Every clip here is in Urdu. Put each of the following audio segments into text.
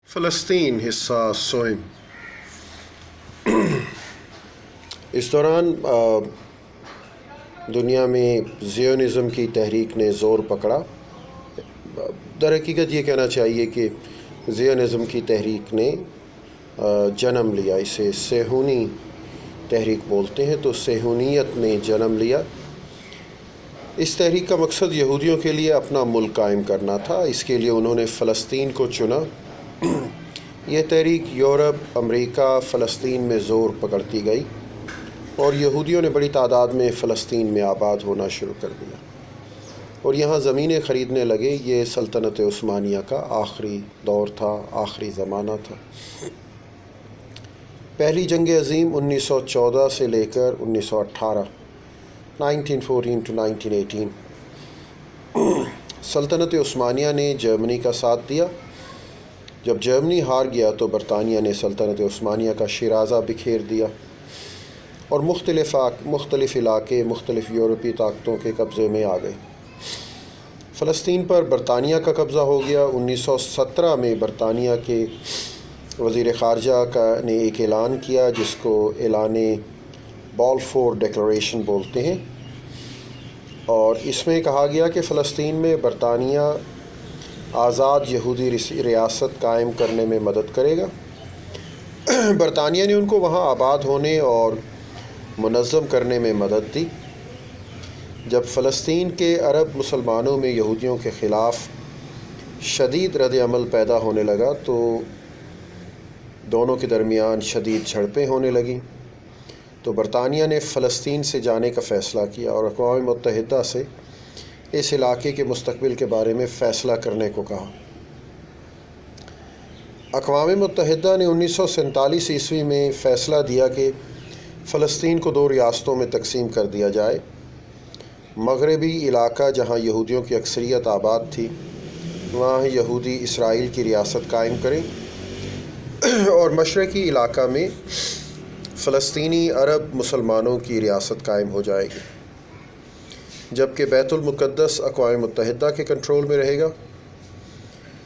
فلسطین حصہ سوئم۔ اس دوران دنیا میں زیونزم کی تحریک نے زور پکڑا۔ در حقیقت یہ کہنا چاہیے کہ زیونزم کی تحریک نے جنم لیا، اسے صہیونی تحریک بولتے ہیں، تو صہیونیت نے جنم لیا۔ اس تحریک کا مقصد یہودیوں کے لیے اپنا ملک قائم کرنا تھا، اس کے لیے انہوں نے فلسطین کو چنا۔ یہ تحریک یورپ، امریکہ، فلسطین میں زور پکڑتی گئی اور یہودیوں نے بڑی تعداد میں فلسطین میں آباد ہونا شروع کر دیا اور یہاں زمینیں خریدنے لگے۔ یہ سلطنت عثمانیہ کا آخری دور تھا، آخری زمانہ تھا۔ پہلی جنگ عظیم 1914 سے لے کر 1918 1914 to 1918 سلطنت عثمانیہ نے جرمنی کا ساتھ دیا۔ جب جرمنی ہار گیا تو برطانیہ نے سلطنت عثمانیہ کا شیرازہ بکھیر دیا اور مختلف علاقے مختلف یورپی طاقتوں کے قبضے میں آ گئے۔ فلسطین پر برطانیہ کا قبضہ ہو گیا۔ 1917 میں برطانیہ کے وزیر خارجہ نے ایک اعلان کیا جس کو اعلان بالفور ڈکلریشن بولتے ہیں، اور اس میں کہا گیا کہ فلسطین میں برطانیہ آزاد یہودی ریاست قائم کرنے میں مدد کرے گا۔ برطانیہ نے ان کو وہاں آباد ہونے اور منظم کرنے میں مدد دی۔ جب فلسطین کے عرب مسلمانوں میں یہودیوں کے خلاف شدید رد عمل پیدا ہونے لگا تو دونوں کے درمیان شدید جھڑپیں ہونے لگیں، تو برطانیہ نے فلسطین سے جانے کا فیصلہ کیا اور اقوام متحدہ سے اس علاقے کے مستقبل کے بارے میں فیصلہ کرنے کو کہا۔ اقوام متحدہ نے 1947 عیسوی میں فیصلہ دیا کہ فلسطین کو 2 ریاستوں میں تقسیم کر دیا جائے۔ مغربی علاقہ جہاں یہودیوں کی اکثریت آباد تھی، وہاں یہودی اسرائیل کی ریاست قائم کریں، اور مشرقی علاقہ میں فلسطینی عرب مسلمانوں کی ریاست قائم ہو جائے گی، جبکہ بیت المقدس اقوام متحدہ کے کنٹرول میں رہے گا۔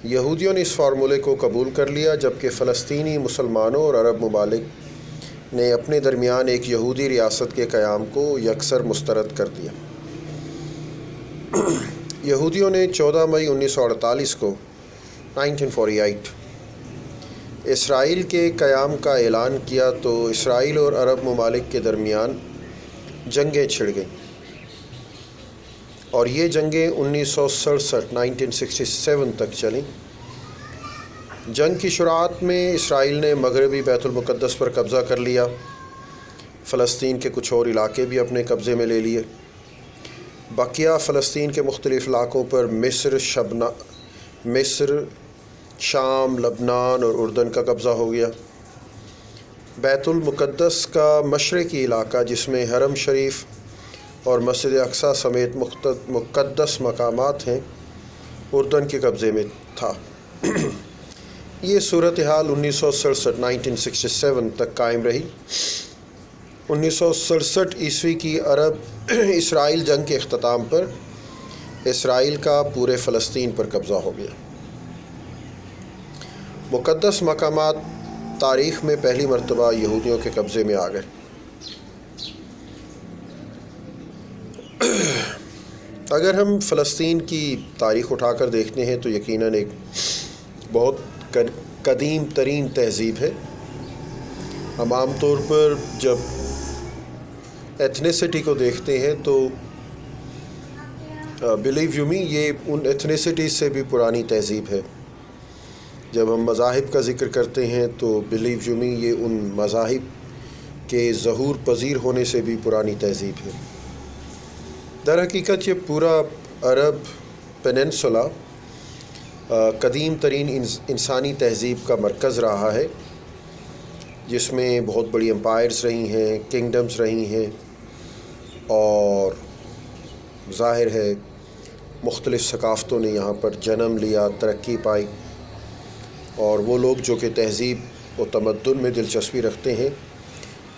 یہودیوں نے اس فارمولے کو قبول کر لیا، جبکہ فلسطینی مسلمانوں اور عرب ممالک نے اپنے درمیان ایک یہودی ریاست کے قیام کو یکسر مسترد کر دیا۔ یہودیوں نے 14 مئی 1948 کو 1948 اسرائیل کے قیام کا اعلان کیا تو اسرائیل اور عرب ممالک کے درمیان جنگیں چھڑ گئیں، اور یہ جنگیں 1967 تک چلیں۔ جنگ کی شروعات میں اسرائیل نے مغربی بیت المقدس پر قبضہ کر لیا، فلسطین کے کچھ اور علاقے بھی اپنے قبضے میں لے لیے۔ بقیہ فلسطین کے مختلف علاقوں پر مصر، شام، لبنان اور اردن کا قبضہ ہو گیا۔ بیت المقدس کا مشرقی علاقہ جس میں حرم شریف اور مسجد اقصیٰ سمیت مقدس مقامات ہیں، اردن کے قبضے میں تھا۔ یہ صورتحال 1967 تک قائم رہی۔ 1967 عیسوی کی عرب اسرائیل جنگ کے اختتام پر اسرائیل کا پورے فلسطین پر قبضہ ہو گیا۔ مقدس مقامات تاریخ میں پہلی مرتبہ یہودیوں کے قبضے میں آ گئے۔ اگر ہم فلسطین کی تاریخ اٹھا کر دیکھتے ہیں تو یقیناً ایک بہت قدیم ترین تہذیب ہے۔ ہم عام طور پر جب ایتھنیسٹی کو دیکھتے ہیں تو بلیو یو می یہ ان ایتھنیسٹی سے بھی پرانی تہذیب ہے۔ جب ہم مذاہب کا ذکر کرتے ہیں تو بلیو یو می یہ ان مذاہب کے ظہور پذیر ہونے سے بھی پرانی تہذیب ہے۔ در حقیقت یہ پورا عرب پیننسولا قدیم ترین انسانی تہذیب کا مرکز رہا ہے، جس میں بہت بڑی امپائرز رہی ہیں، کنگڈمز رہی ہیں، اور ظاہر ہے مختلف ثقافتوں نے یہاں پر جنم لیا، ترقی پائی، اور وہ لوگ جو کہ تہذیب و تمدن میں دلچسپی رکھتے ہیں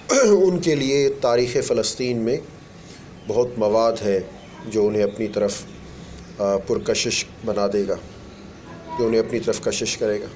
ان کے لیے تاریخ فلسطین میں بہت مواد ہے جو انہیں اپنی طرف پرکشش بنا دے گا، جو انہیں اپنی طرف کشش کرے گا۔